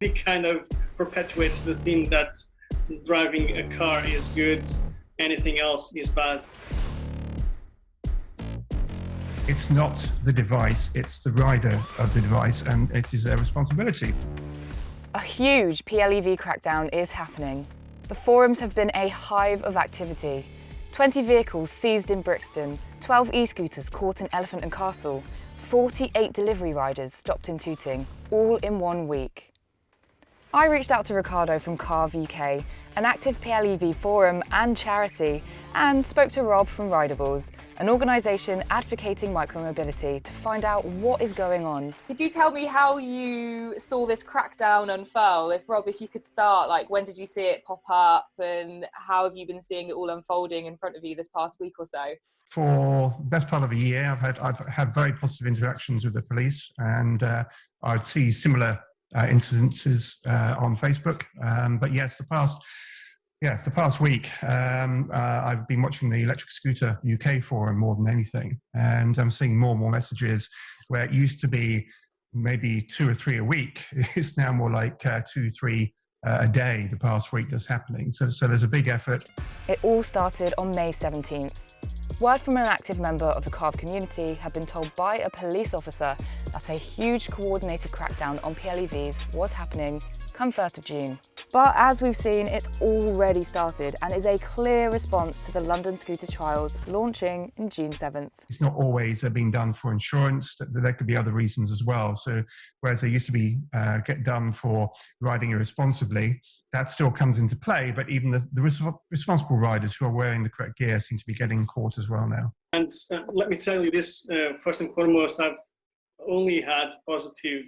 It kind of perpetuates the theme that driving a car is good, anything else is bad. It's not the device, it's the rider of the device, and it is their responsibility. A huge PLEV crackdown is happening. The forums have been a hive of activity. 20 vehicles seized in Brixton, 12 e-scooters caught in Elephant and Castle, 48 delivery riders stopped in Tooting, all in 1 week. I reached out to Ricardo from Carve UK, an active PLEV forum and charity, and spoke to Rob from Ridables, an organisation advocating micromobility, to find out what is going on. Could you tell me how you saw this crackdown unfurl? Rob, if you could start, when did you see it pop up and how have you been seeing it all unfolding in front of you this past week or so? For the best part of a year, I've had very positive interactions with the police, and I see similar incidences on Facebook. But yes, the past week, I've been watching the Electric Scooter UK forum more than anything, and I'm seeing more and more messages where it used to be maybe 2 or 3 a week. It's now more like 2, 3 a day the past week that's happening. So there's a big effort. It all started on May 17th. Word from an active member of the Carve community had been told by a police officer that a huge coordinated crackdown on PLEVs was happening come 1st of June. But as we've seen, it's already started and is a clear response to the London scooter trials launching in June 7th. It's not always being done for insurance. There could be other reasons as well. So whereas they used to be get done for riding irresponsibly, that still comes into play. But even the responsible riders who are wearing the correct gear seem to be getting caught as well now. And let me tell you this, first and foremost, I've only had positive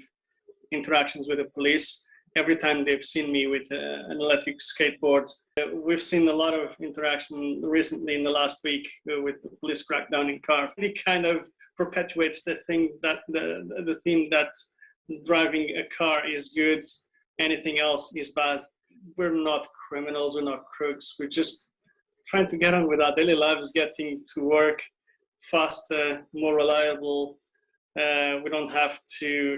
interactions with the police. Every time they've seen me with an electric skateboard. We've seen a lot of interaction recently in the last week with the police crackdown in Carve. It kind of perpetuates the theme that driving a car is good, anything else is bad. We're not criminals, we're not crooks, we're just trying to get on with our daily lives, getting to work faster, more reliable. We don't have to,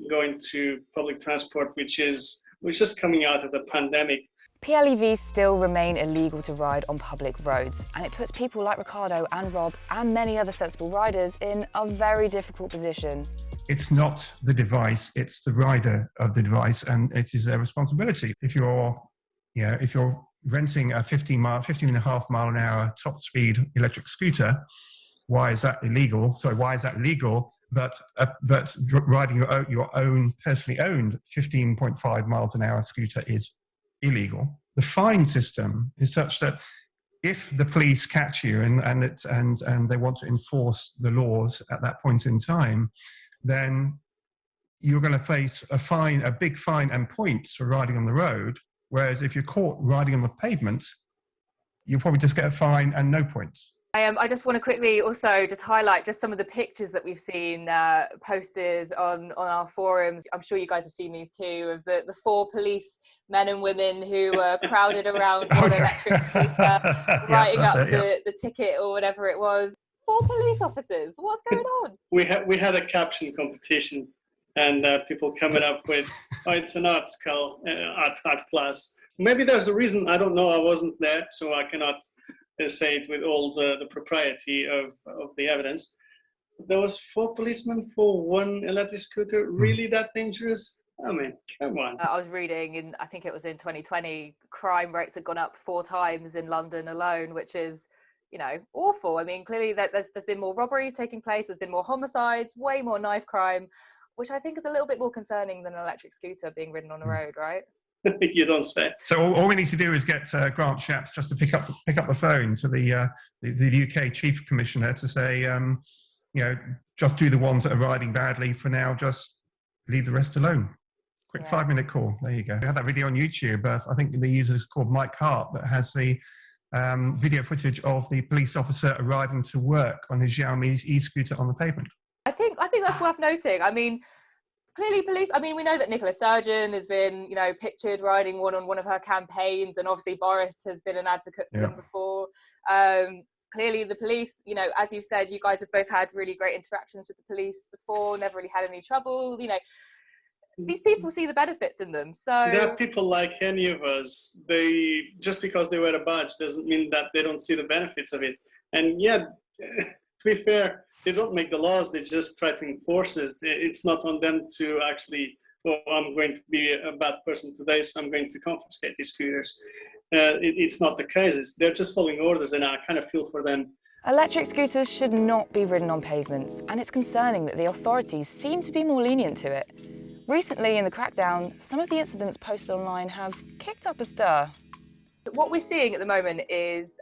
go into public transport, which is just coming out of the pandemic. PLEVs still remain illegal to ride on public roads, and it puts people like Ricardo and Rob and many other sensible riders in a very difficult position. It's not the device, it's the rider of the device, and it is their responsibility. If you're renting a 15.5 mile an hour top speed electric scooter, why is that illegal? So why is that legal? But riding your own personally owned 15.5 miles an hour scooter is illegal. The fine system is such that if the police catch you and they want to enforce the laws at that point in time, then you're going to face a big fine and points for riding on the road. Whereas if you're caught riding on the pavement, you'll probably just get a fine and no points. I just want to quickly also just highlight just some of the pictures that we've seen posted on our forums. I'm sure you guys have seen these too, of the 4 police men and women who were crowded around one electric scooter, writing up the ticket or whatever it was. 4 police officers, what's going on? We had a caption competition, and people coming up with, it's an art class. Maybe there's a reason, I don't know, I wasn't there, so I cannot say it with all the propriety of the evidence. There was 4 policemen for 1 electric scooter. Really that dangerous? I mean, come on. I was reading, I think it was in 2020, crime rates had gone up 4 times in London alone, which is, awful. I mean, clearly there's been more robberies taking place, there's been more homicides, way more knife crime, which I think is a little bit more concerning than an electric scooter being ridden on the road, right? You don't say. So all we need to do is get Grant Shapps just to pick up the phone to the UK Chief Commissioner to say, just do the ones that are riding badly for now. Just leave the rest alone. Quick 5-minute call. There you go. We had that video on YouTube. I think the user is called Mike Hart that has the video footage of the police officer arriving to work on his Xiaomi e-scooter on the pavement. I think that's worth noting. I mean, clearly police, we know that Nicola Sturgeon has been, pictured riding one on one of her campaigns, and obviously Boris has been an advocate for them before. Clearly the police, as you've said, you guys have both had really great interactions with the police before, never really had any trouble. these people see the benefits in them. So there are people like any of us. They just because they wear a badge doesn't mean that they don't see the benefits of it. And yeah, to be fair, they don't make the laws. They just try to enforce it. It's not on them to actually, oh, I'm going to be a bad person today, so I'm going to confiscate these scooters. It's not the case. They're just following orders, and I kind of feel for them. electric scooters should not be ridden on pavements, and it's concerning that the authorities seem to be more lenient to it. Recently in the crackdown, some of the incidents posted online have kicked up a stir. What we're seeing at the moment is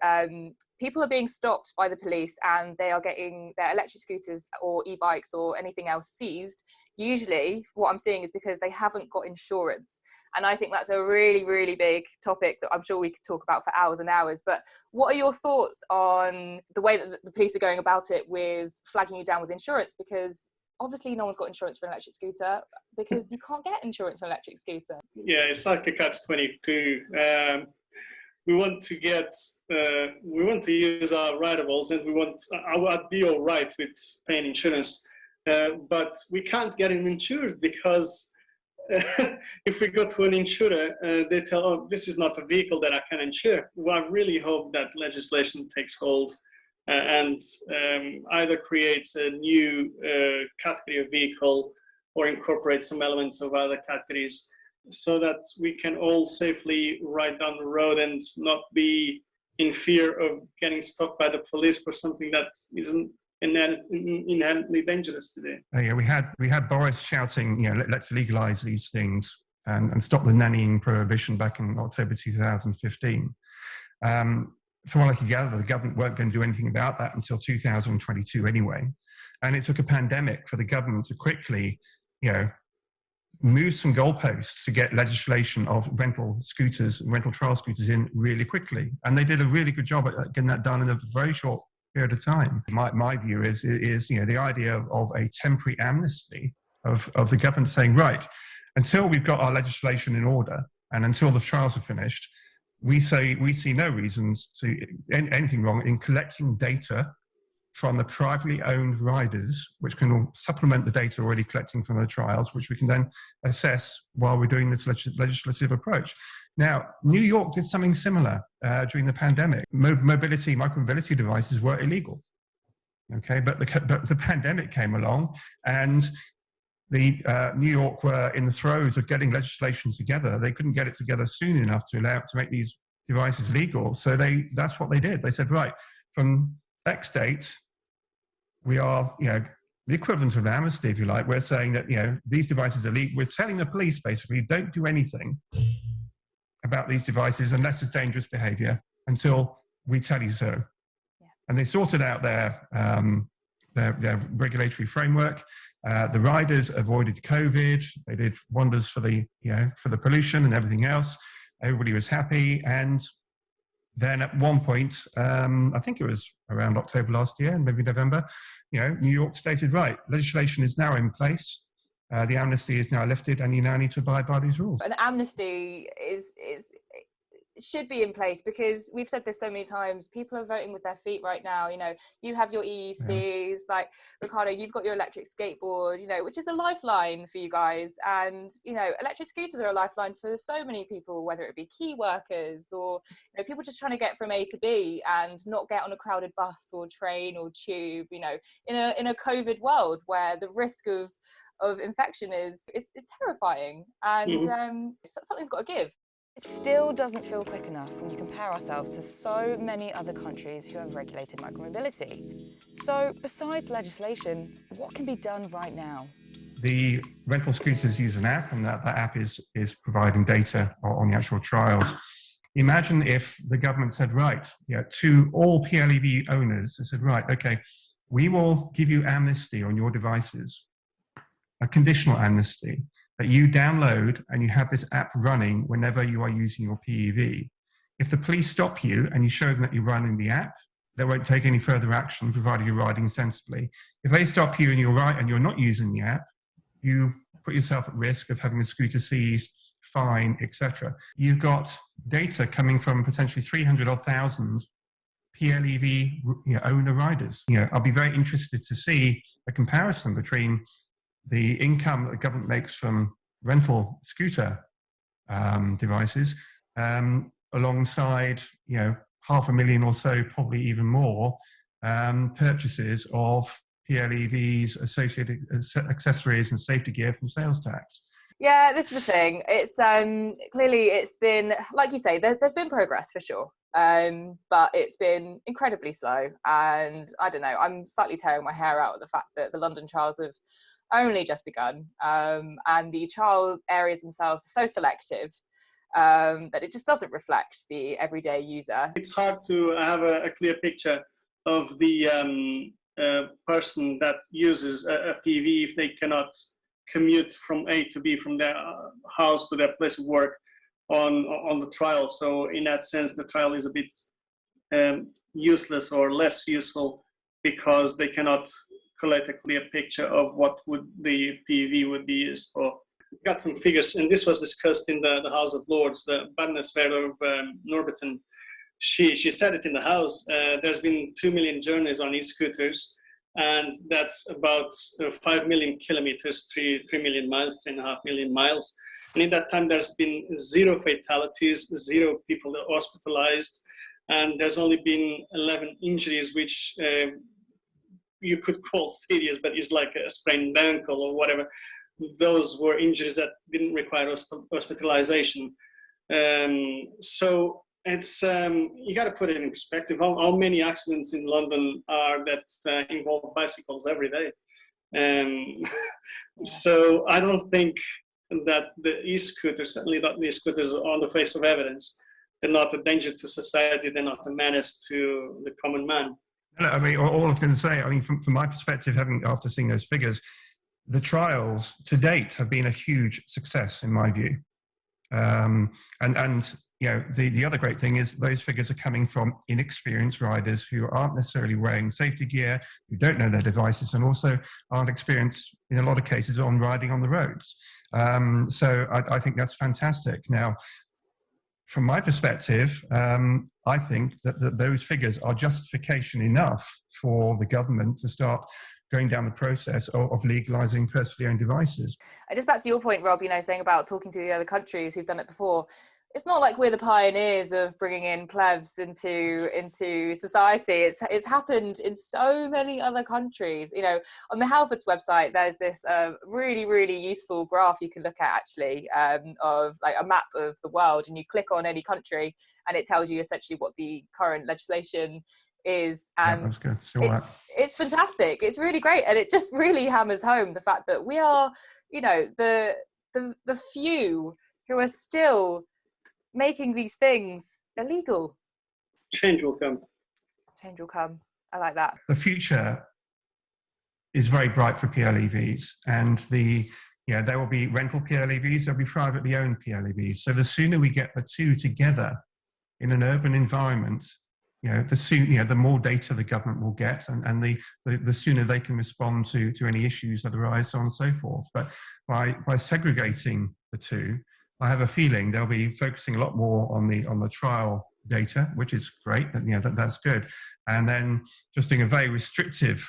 people are being stopped by the police and they are getting their electric scooters or e-bikes or anything else seized. Usually what I'm seeing is because they haven't got insurance. And I think that's a really, really big topic that I'm sure we could talk about for hours and hours. But what are your thoughts on the way that the police are going about it with flagging you down with insurance? Because obviously no one's got insurance for an electric scooter because you can't get insurance for an electric scooter. Yeah, it's like a catch-22. We want to use our rideables, and I'd be all right with paying insurance, but we can't get them insured because if we go to an insurer, they tell, oh, this is not a vehicle that I can insure. Well, I really hope that legislation takes hold and either creates a new category of vehicle or incorporates some elements of other categories so that we can all safely ride down the road and not be in fear of getting stopped by the police for something that isn't inherently dangerous today. Yeah, we had Boris shouting, let's legalize these things and stop the nannying prohibition back in October 2015. From what I could gather, the government weren't going to do anything about that until 2022 anyway. And it took a pandemic for the government to quickly, move some goalposts to get legislation of rental trial scooters in really quickly. And they did a really good job at getting that done in a very short period of time. My view is the idea of a temporary amnesty of the government saying, right, until we've got our legislation in order and until the trials are finished, we see no reasons to anything wrong in collecting data from the privately owned riders, which can supplement the data already collecting from the trials, which we can then assess while we're doing this legislative approach. Now, New York did something similar during the pandemic. Micromobility devices were illegal. Okay, but the pandemic came along, and New York were in the throes of getting legislation together. They couldn't get it together soon enough to make these devices legal. So that's what they did. They said, right, from X date, we are, the equivalent of amnesty, if you like. We're saying that, these devices are legal. We're telling the police, basically, don't do anything about these devices unless it's dangerous behavior until we tell you so. Yeah. And they sorted out their regulatory framework. The riders avoided COVID. They did wonders for the pollution and everything else. Everybody was happy. And then at one point, I think it was around October last year, maybe November, New York stated, right, legislation is now in place. The amnesty is now lifted, and you now need to abide by these rules. An amnesty should be in place because we've said this so many times. People are voting with their feet right now. You have your EUCs, like Ricardo, you've got your electric skateboard, which is a lifeline for you guys. And, electric scooters are a lifeline for so many people, whether it be key workers or people just trying to get from A to B and not get on a crowded bus or train or tube, in a COVID world where the risk of infection is terrifying, and something's got to give. It still doesn't feel quick enough when you compare ourselves to so many other countries who have regulated micromobility. So besides legislation, what can be done right now? The rental scooters use an app, and that app is providing data on the actual trials. Imagine if the government said, right, to all PLEV owners, they said, right, okay, we will give you amnesty on your devices, a conditional amnesty, that you download and you have this app running whenever you are using your PEV. If the police stop you and you show them that you're running the app, they won't take any further action provided you're riding sensibly. If they stop you and you're not using the app, you put yourself at risk of having a scooter seized, fine, etc. You've got data coming from potentially 300,000 PLEV owner riders. I'll be very interested to see a comparison between the income that the government makes from rental scooter devices, alongside 500,000 or so, probably even more, purchases of PLEVs, associated accessories and safety gear from sales tax. Yeah, this is the thing. It's clearly it's been, like you say, there's been progress for sure, but it's been incredibly slow. And I don't know, I'm slightly tearing my hair out at the fact that the London trials have only just begun, and the trial areas themselves are so selective that it just doesn't reflect the everyday user. It's hard to have a clear picture of the person that uses a PV if they cannot commute from A to B, from their house to their place of work on the trial. So in that sense, the trial is a bit useless or less useful, because they cannot collect a clear picture of what would the PV would be used for. We've got some figures, and this was discussed in the House of Lords. The Bandesveld of Norbiton, she said it in the House. There's been 2 million journeys on e-scooters, and that's about 5 million kilometers, 3 million miles, 3.5 million miles. And in that time, there's been 0 fatalities, 0 people hospitalized, and there's only been 11 injuries, which you could call serious, but it's like a sprained ankle or whatever. Those were injuries that didn't require hospitalization. So it's you got to put it in perspective. How many accidents in London are that involve bicycles every day? So I don't think that the e-scooters, certainly not the e-scooters, on the face of evidence, they're not a danger to society. They're not a menace to the common man. I mean, all I was going to say, I mean, from my perspective, after seeing those figures, the trials to date have been a huge success in my view. And the other great thing is those figures are coming from inexperienced riders who aren't necessarily wearing safety gear, who don't know their devices, and also aren't experienced in a lot of cases on riding on the roads. So I think that's fantastic. Now, from my perspective, I think that those figures are justification enough for the government to start going down the process of legalising personally owned devices. Just back to your point, Rob, saying about talking to the other countries who've done it before. It's not like we're the pioneers of bringing in plebs into society. It's happened in so many other countries. On the Halfords website, there's this really, really useful graph you can look at actually, of like a map of the world, and you click on any country and it tells you essentially what the current legislation is. And that's good. It's fantastic. It's really great, and it just really hammers home the fact that we are, the few who are still making these things illegal. Change will come. Change will come. I like that. The future is very bright for PLEVs, and there will be rental PLEVs, there'll be privately owned PLEVs. So the sooner we get the two together in an urban environment, the more data the government will get, and the sooner they can respond to any issues that arise, so on and so forth. But by segregating the two, I have a feeling they'll be focusing a lot more on the trial data, which is great. That's good. And then just doing a very restrictive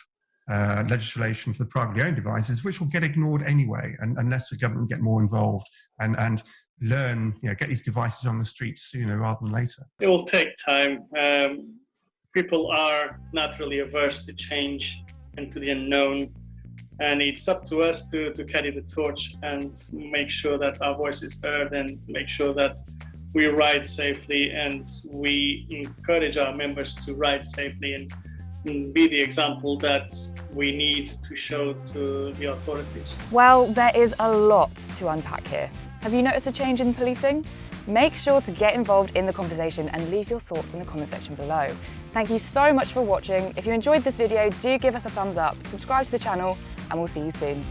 legislation for the privately owned devices, which will get ignored anyway, unless the government get more involved and learn, get these devices on the streets sooner rather than later. It will take time. People are naturally averse to change and to the unknown. And it's up to us to carry the torch and make sure that our voice is heard, and make sure that we ride safely, and we encourage our members to ride safely and be the example that we need to show to the authorities. Well, there is a lot to unpack here. Have you noticed a change in policing? Make sure to get involved in the conversation and leave your thoughts in the comment section below. Thank you so much for watching. If you enjoyed this video, do give us a thumbs up, subscribe to the channel, and we'll see you soon.